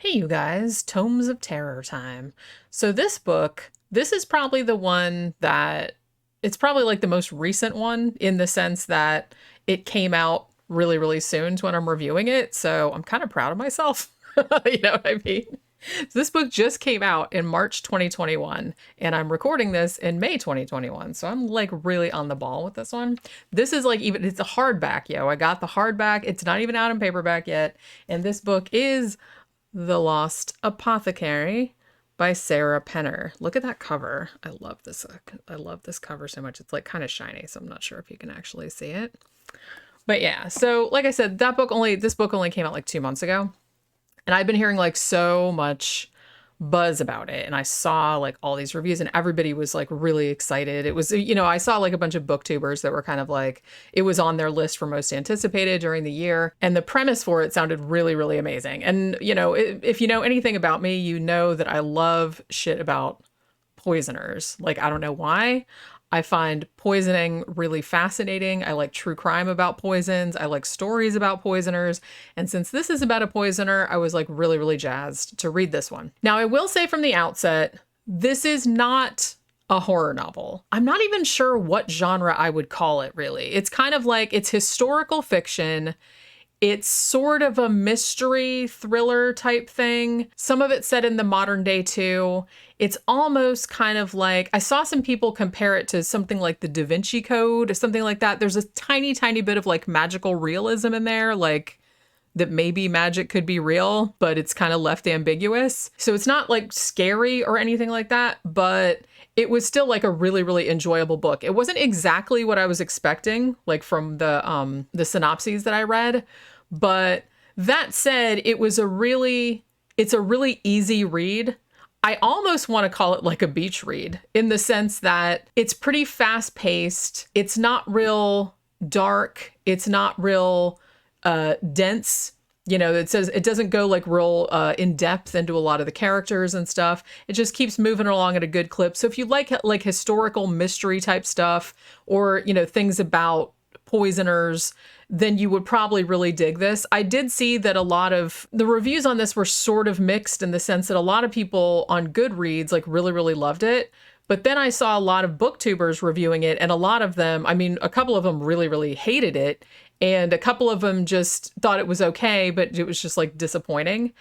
Hey, you guys, Tomes of Terror time. So, this is probably the one that it's probably like the most recent one in the sense that it came out really, really soon to when I'm reviewing it. So, I'm kind of proud of myself. You know what I mean? So this book just came out in March 2021, and I'm recording this in May 2021. So, I'm like really on the ball with this one. This is like it's a hardback, yo. I got the hardback. It's not even out in paperback yet. And this book is The Lost Apothecary by Sarah Penner. Look at that cover. I love this. I love this cover so much. It's like kind of shiny, so I'm not sure if you can actually see it. But yeah, so like I said, this book only came out like 2 months ago. And I've been hearing like so much buzz about it, and I saw like all these reviews and everybody was like really excited. It was, I saw like a bunch of booktubers that were kind of like, it was on their list for most anticipated during the year, and the premise for it sounded really, really amazing. And if you know anything about me, you know that I love shit about poisoners. Like, I don't know why. I find poisoning really fascinating. I like true crime about poisons. I like stories about poisoners. And since this is about a poisoner, I was like really, really jazzed to read this one. Now, I will say from the outset, this is not a horror novel. I'm not even sure what genre I would call it, really. It's kind of like, it's historical fiction. It's sort of a mystery thriller type thing. Some of it's set in the modern day too. It's almost kind of like, I saw some people compare it to something like the Da Vinci Code or something like that. There's a tiny, tiny bit of like magical realism in there, like that maybe magic could be real, but it's kind of left ambiguous. So it's not like scary or anything like that, but it was still like a really, really enjoyable book. It wasn't exactly what I was expecting, like from the synopses that I read. But that said, it's a really easy read. I almost want to call it like a beach read in the sense that it's pretty fast paced. It's not real dark. It's not real dense. It says it doesn't go like real in depth into a lot of the characters and stuff. It just keeps moving along at a good clip. So if you like historical mystery type stuff or, things about poisoners, then you would probably really dig this. I did see that a lot of the reviews on this were sort of mixed in the sense that a lot of people on Goodreads like really, really loved it. But then I saw a lot of booktubers reviewing it, and a lot of them, a couple of them really, really hated it. And a couple of them just thought it was okay, but it was just like disappointing.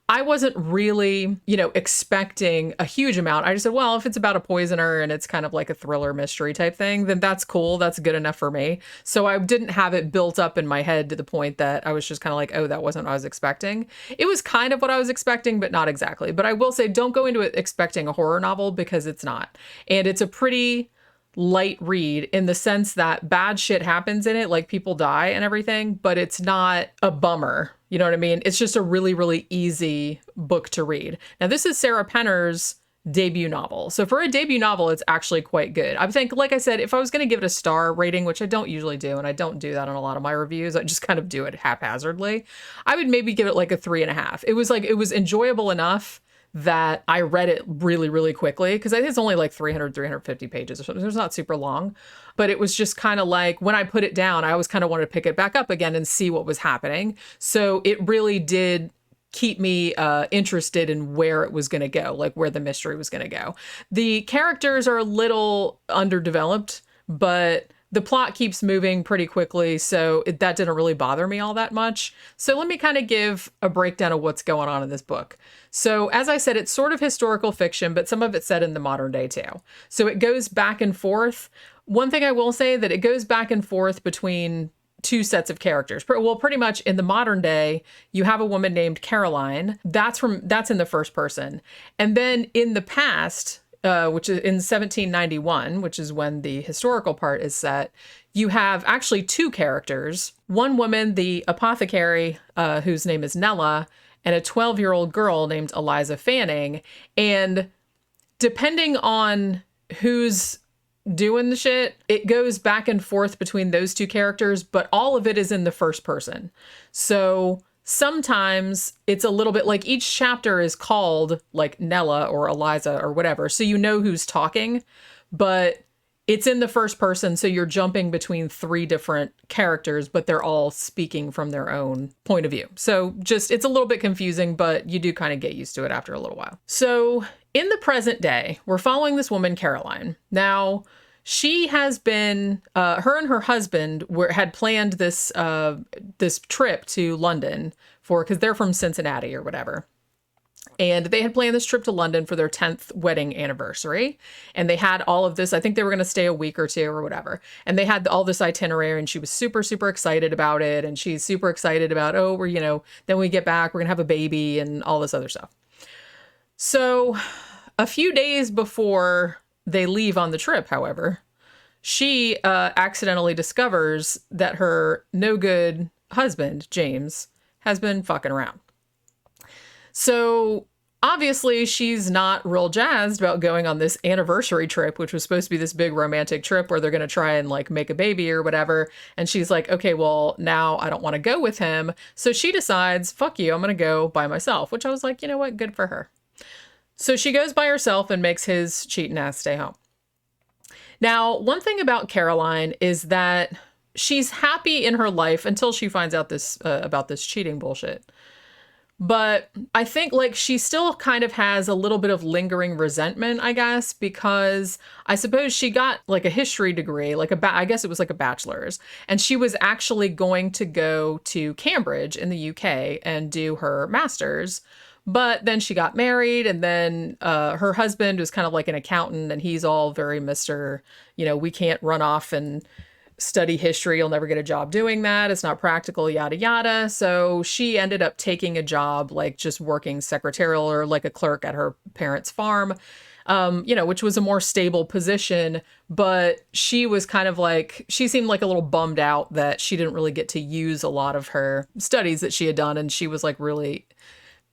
I wasn't really, expecting a huge amount. I just said, well, if it's about a poisoner and it's kind of like a thriller mystery type thing, then that's cool. That's good enough for me. So I didn't have it built up in my head to the point that I was just kind of like, oh, that wasn't what I was expecting. It was kind of what I was expecting, but not exactly. But I will say, don't go into it expecting a horror novel because it's not. And it's a pretty light read in the sense that bad shit happens in it, like people die and everything, but it's not a bummer. You know what I mean? It's just a really, really easy book to read. Now, this is Sarah Penner's debut novel. So for a debut novel, it's actually quite good. I think, like I said, if I was going to give it a star rating, which I don't usually do, and I don't do that on a lot of my reviews, I just kind of do it haphazardly, I would maybe give it like a 3.5. It was enjoyable enough that I read it really, really quickly because I think it's only like 350 pages or something. It's not super long, but it was just kind of like when I put it down, I always kind of wanted to pick it back up again and see what was happening. So it really did keep me interested in where it was going to go, like where the mystery was going to go. The characters are a little underdeveloped, but the plot keeps moving pretty quickly, so that didn't really bother me all that much. So let me kind of give a breakdown of what's going on in this book. So as I said, it's sort of historical fiction, but some of it's set in the modern day too. So it goes back and forth. One thing I will say that it goes back and forth between two sets of characters. Well, pretty much in the modern day, you have a woman named Caroline. That's in the first person. And then in the past, which is in 1791, which is when the historical part is set, you have actually two characters. One woman, the apothecary, whose name is Nella, and a 12-year-old girl named Eliza Fanning. And depending on who's doing the shit, it goes back and forth between those two characters, but all of it is in the first person. So sometimes it's a little bit like each chapter is called like Nella or Eliza or whatever. So you know who's talking, but it's in the first person, so you're jumping between 3 different characters, but they're all speaking from their own point of view. So just, it's a little bit confusing, but you do kind of get used to it after a little while. So in the present day, we're following this woman, Caroline. Now, she has been, her and her husband had planned this this trip to London because they're from Cincinnati or whatever. And they had planned this trip to London for their 10th wedding anniversary. And they had all of this. I think they were going to stay a week or 2 or whatever. And they had all this itinerary, and she was super, super excited about it. And she's super excited about, oh, we're, then we get back, we're going to have a baby and all this other stuff. So a few days before they leave on the trip, however, she accidentally discovers that her no good husband, James, has been fucking around. So obviously she's not real jazzed about going on this anniversary trip, which was supposed to be this big romantic trip where they're going to try and like make a baby or whatever. And she's like, okay, well, now I don't want to go with him. So she decides, fuck you, I'm going to go by myself, which I was like, you know what? Good for her. So she goes by herself and makes his cheating ass stay home. Now, one thing about Caroline is that she's happy in her life until she finds out this about this cheating bullshit. But I think like she still kind of has a little bit of lingering resentment, I guess, because I suppose she got like a history degree, like I guess it was like a bachelor's, and she was actually going to go to Cambridge in the UK and do her master's. But then she got married, and then her husband was kind of like an accountant, and he's all very Mr., we can't run off and study history. You'll never get a job doing that. It's not practical, yada, yada. So she ended up taking a job, like just working secretarial or like a clerk at her parents' farm, which was a more stable position. But she was kind of like, she seemed like a little bummed out that she didn't really get to use a lot of her studies that she had done. And she was like really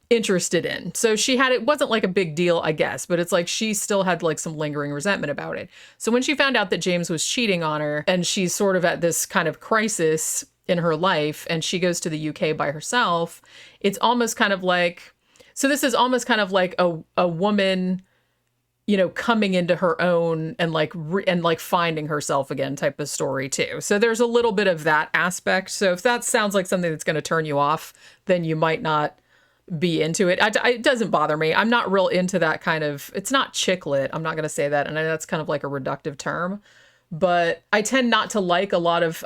interested in. So it wasn't like a big deal, I guess, but it's like she still had like some lingering resentment about it. So when she found out that James was cheating on her, and she's sort of at this kind of crisis in her life, and she goes to the UK by herself, it's almost kind of like, so this is almost kind of like a woman, coming into her own and like finding herself again type of story too. So there's a little bit of that aspect. So if that sounds like something that's going to turn you off, then you might not be into it. It doesn't bother me. I'm not real into that kind of, it's not chick lit. I'm not going to say that. And I know that's kind of like a reductive term, but I tend not to like a lot of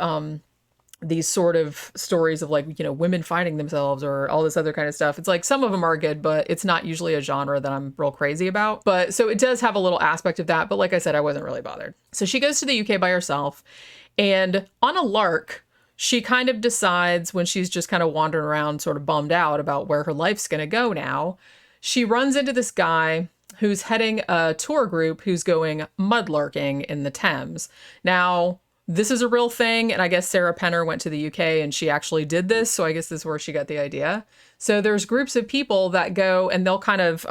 these sort of stories of like, women finding themselves or all this other kind of stuff. It's like some of them are good, but it's not usually a genre that I'm real crazy about. But so it does have a little aspect of that. But like I said, I wasn't really bothered. So she goes to the UK by herself, and on a lark, she kind of decides, when she's just kind of wandering around sort of bummed out about where her life's going to go now, she runs into this guy who's heading a tour group who's going mudlarking in the Thames. Now, this is a real thing, and I guess Sarah Penner went to the UK and she actually did this, so I guess this is where she got the idea. So there's groups of people that go and they'll kind of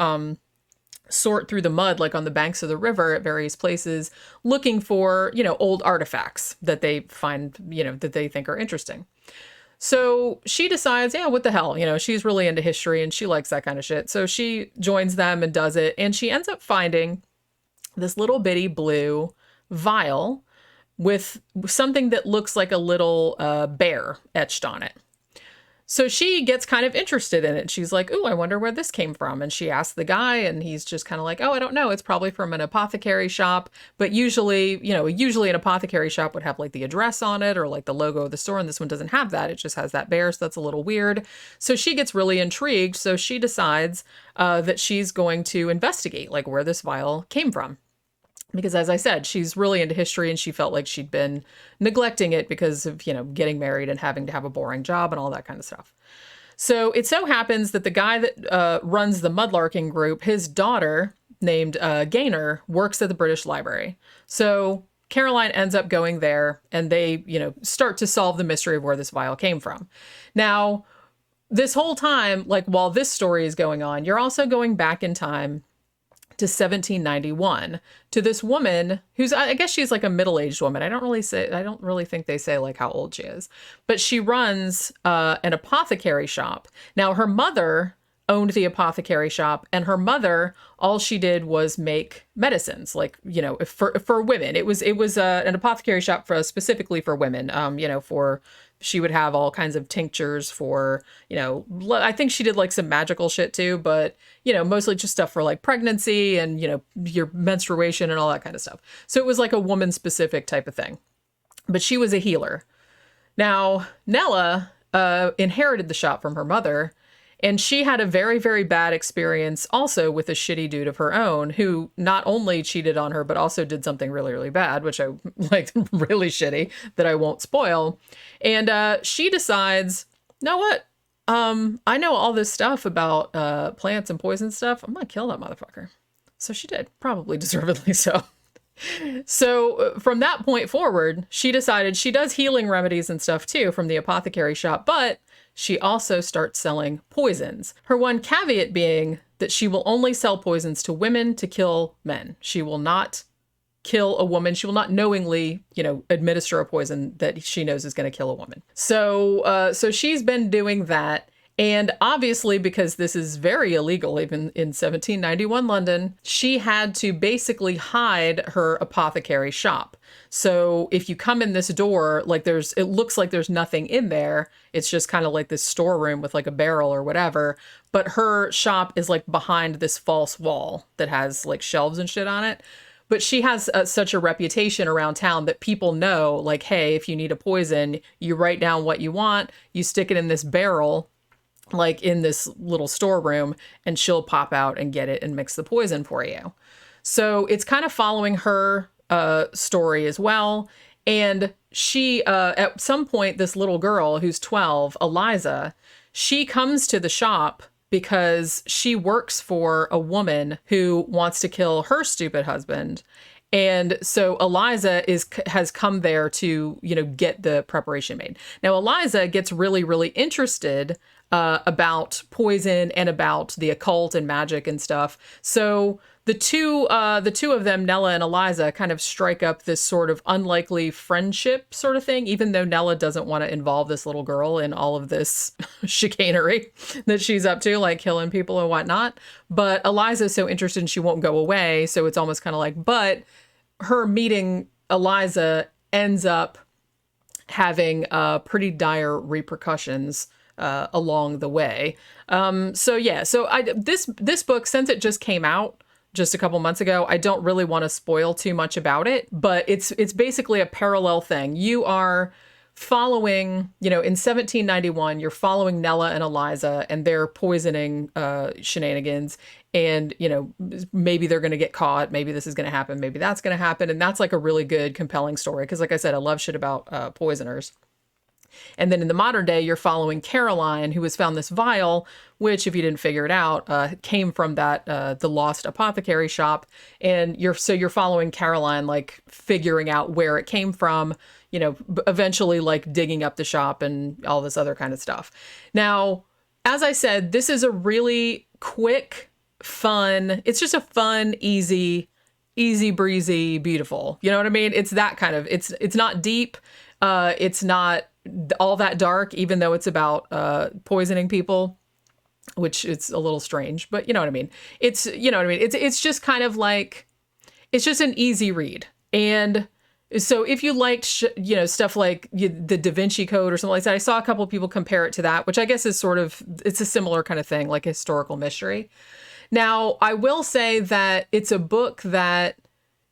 sort through the mud, like on the banks of the river at various places, looking for, old artifacts that they find, that they think are interesting. So she decides, yeah, what the hell? She's really into history and she likes that kind of shit. So she joins them and does it. And she ends up finding this little bitty blue vial with something that looks like a little bear etched on it. So she gets kind of interested in it. She's like, ooh, I wonder where this came from. And she asks the guy, and he's just kind of like, oh, I don't know. It's probably from an apothecary shop. But usually an apothecary shop would have like the address on it or like the logo of the store. And this one doesn't have that. It just has that bear. So that's a little weird. So she gets really intrigued. So she decides that she's going to investigate like where this vial came from. Because as I said, she's really into history, and she felt like she'd been neglecting it because of, getting married and having to have a boring job and all that kind of stuff. So it so happens that the guy that runs the mudlarking group, his daughter named Gaynor, works at the British Library. So Caroline ends up going there, and they, start to solve the mystery of where this vial came from. Now, this whole time, like while this story is going on, you're also going back in time to 1791 to this woman who's, I guess she's like a middle-aged woman. I don't really think they say like how old she is, but she runs an apothecary shop. Now her mother owned the apothecary shop, and her mother, all she did was make medicines, like, you know, for women. It was an apothecary shop specifically for women. You know, she would have all kinds of tinctures for, you know, I think she did like some magical shit too, but, you know, mostly just stuff for like pregnancy and, you know, your menstruation and all that kind of stuff. So it was like a woman specific type of thing, but she was a healer. Now, Nella inherited the shop from her mother, and she had a very, very bad experience also with a shitty dude of her own who not only cheated on her, but also did something really, really bad, which I like really shitty that I won't spoil. And she decides, you know what? I know all this stuff about plants and poison stuff. I'm going to kill that motherfucker. So she did, probably deservedly so. So from that point forward, she decided she does healing remedies and stuff too from the apothecary shop, but she also starts selling poisons. Her one caveat being that she will only sell poisons to women to kill men. She will not kill a woman. She will not knowingly, you know, administer a poison that she knows is going to kill a woman. So she's been doing that. And obviously, because this is very illegal, even in 1791 London, she had to basically hide her apothecary shop. So if you come in this door, like it looks like there's nothing in there. It's just kind of like this storeroom with like a barrel or whatever. But her shop is like behind this false wall that has like shelves and shit on it. But she has such a reputation around town that people know, like, hey, if you need a poison, you write down what you want, you stick it in this barrel, like in this little storeroom, and she'll pop out and get it and mix the poison for you. So it's kind of following her story as well. And she, at some point, this little girl who's 12, Eliza, she comes to the shop because she works for a woman who wants to kill her stupid husband. And so Eliza has come there to, you know, get the preparation made. Now, Eliza gets really, really interested about poison and about the occult and magic and stuff. So the two of them, Nella and Eliza, kind of strike up this sort of unlikely friendship sort of thing, even though Nella doesn't want to involve this little girl in all of this chicanery that she's up to, like killing people and whatnot. But Eliza's so interested and she won't go away. So it's almost kind of like, but her meeting Eliza ends up having pretty dire repercussions along the way. This book, since it just came out just a couple months ago, I don't really want to spoil too much about it, but it's basically a parallel thing. You are following, you know, in 1791, you're following Nella and Eliza and their poisoning shenanigans. And, you know, maybe they're going to get caught. Maybe this is going to happen. Maybe that's going to happen. And that's like a really good, compelling story. Because like I said, I love shit about poisoners. And then in the modern day, you're following Caroline, who has found this vial, which, if you didn't figure it out, came from the Lost Apothecary shop. And you're following Caroline, like figuring out where it came from, you know, eventually like digging up the shop and all this other kind of stuff. Now, as I said, this is a really quick, fun, it's just a fun, easy breezy, beautiful. You know what I mean? It's that kind of, it's not deep. It's not all that dark, even though it's about poisoning people, which it's a little strange, but you know what I mean? It's, you know what I mean? It's just kind of like, it's just an easy read. And so if you liked, you know, stuff like the Da Vinci Code or something like that, I saw a couple of people compare it to that, which I guess is sort of, it's a similar kind of thing, like a historical mystery. Now, I will say that it's a book that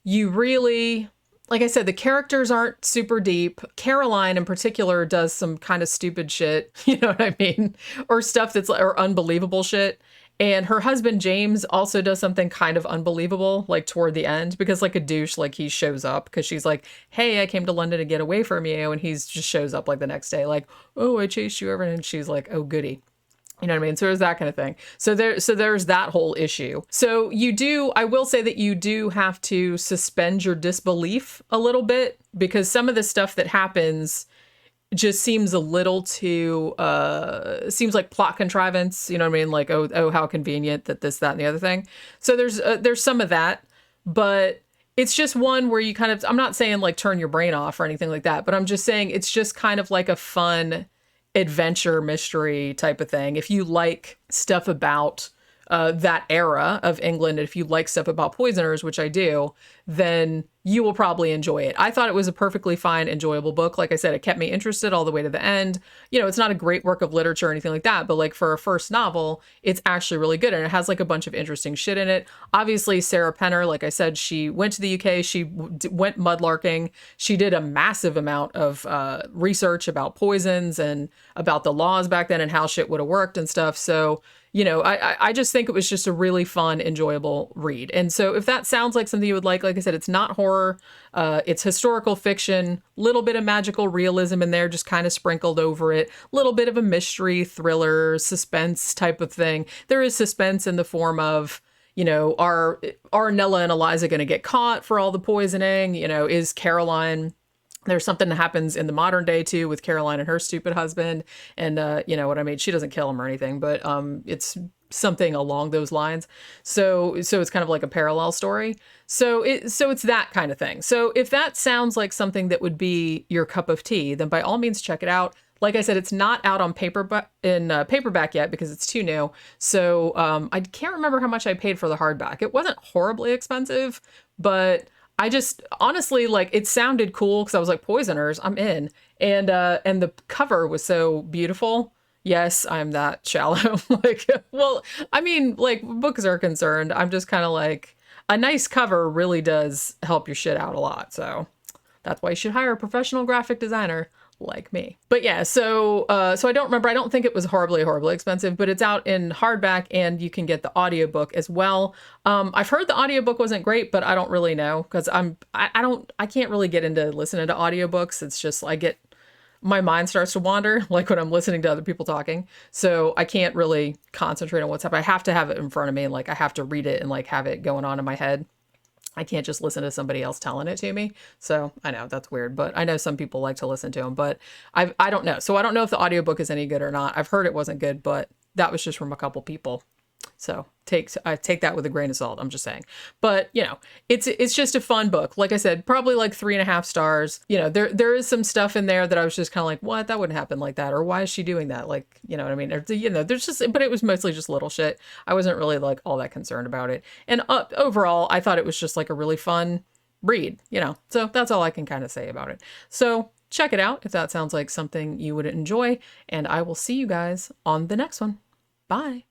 you really, like I said, the characters aren't super deep. Caroline in particular does some kind of stupid shit, you know what I mean? Or stuff that's, or unbelievable shit. And her husband, James, also does something kind of unbelievable, like toward the end, because like a douche, like he shows up because she's like, hey, I came to London to get away from you. And he's just shows up like the next day, like, oh, I chased you over. And she's like, oh, goody. You know what I mean? So there's that kind of thing. So there's that whole issue. So I will say that you do have to suspend your disbelief a little bit, because some of the stuff that happens just seems a little too, seems like plot contrivance, you know what I mean? Like, oh, how convenient that this, that, and the other thing. So there's some of that, but it's just one where you kind of, I'm not saying like turn your brain off or anything like that, but I'm just saying it's just kind of like a fun, adventure mystery type of thing. If you like stuff about that era of England, if you like stuff about poisoners, which I do, then you will probably enjoy it. I thought it was a perfectly fine, enjoyable book. Like I said, it kept me interested all the way to the end. You know, it's not a great work of literature or anything like that, but like for a first novel, it's actually really good. And it has like a bunch of interesting shit in it. Obviously, Sarah Penner, like I said, she went to the UK, she went mudlarking. She did a massive amount of research about poisons and about the laws back then and how shit would have worked and stuff. So, you know, I just think it was just a really fun, enjoyable read. And so if that sounds like something you would like I said, it's not horror. It's historical fiction, little bit of magical realism in there, just kind of sprinkled over it. Little bit of a mystery, thriller, suspense type of thing. There is suspense in the form of, you know, are Nella and Eliza going to get caught for all the poisoning? You know, is Caroline... There's something that happens in the modern day too with Caroline and her stupid husband. And you know what I mean? She doesn't kill him or anything, but it's something along those lines. So it's kind of like a parallel story. So it's that kind of thing. So if that sounds like something that would be your cup of tea, then by all means check it out. Like I said, it's not out on paperback yet because it's too new. So I can't remember how much I paid for the hardback. It wasn't horribly expensive, but I just honestly, like, it sounded cool because I was like, poisoners, I'm in. And the cover was so beautiful. Yes, I'm that shallow. Like, well, I mean, like, books are concerned, I'm just kind of like, a nice cover really does help your shit out a lot. So that's why you should hire a professional graphic designer like me. But yeah, so I don't remember. I don't think it was horribly expensive, but it's out in hardback and you can get the audiobook as well. I've heard the audiobook wasn't great, but I don't really know because I can't really get into listening to audiobooks. It's just my mind starts to wander like when I'm listening to other people talking. So I can't really concentrate on what's happening. I have to have it in front of me and like I have to read it and like have it going on in my head. I can't just listen to somebody else telling it to me. So I know that's weird, but I know some people like to listen to them, but I don't know. So I don't know if the audiobook is any good or not. I've heard it wasn't good, but that was just from a couple people. So I take that with a grain of salt. I'm just saying, but you know, it's just a fun book. Like I said, probably like 3.5 stars. You know, there is some stuff in there that I was just kind of like, what? That wouldn't happen like that. Or why is she doing that? Like, you know what I mean? Or, you know, there's just, but it was mostly just little shit. I wasn't really like all that concerned about it. And overall, I thought it was just like a really fun read, you know, so that's all I can kind of say about it. So check it out if that sounds like something you would enjoy. And I will see you guys on the next one. Bye.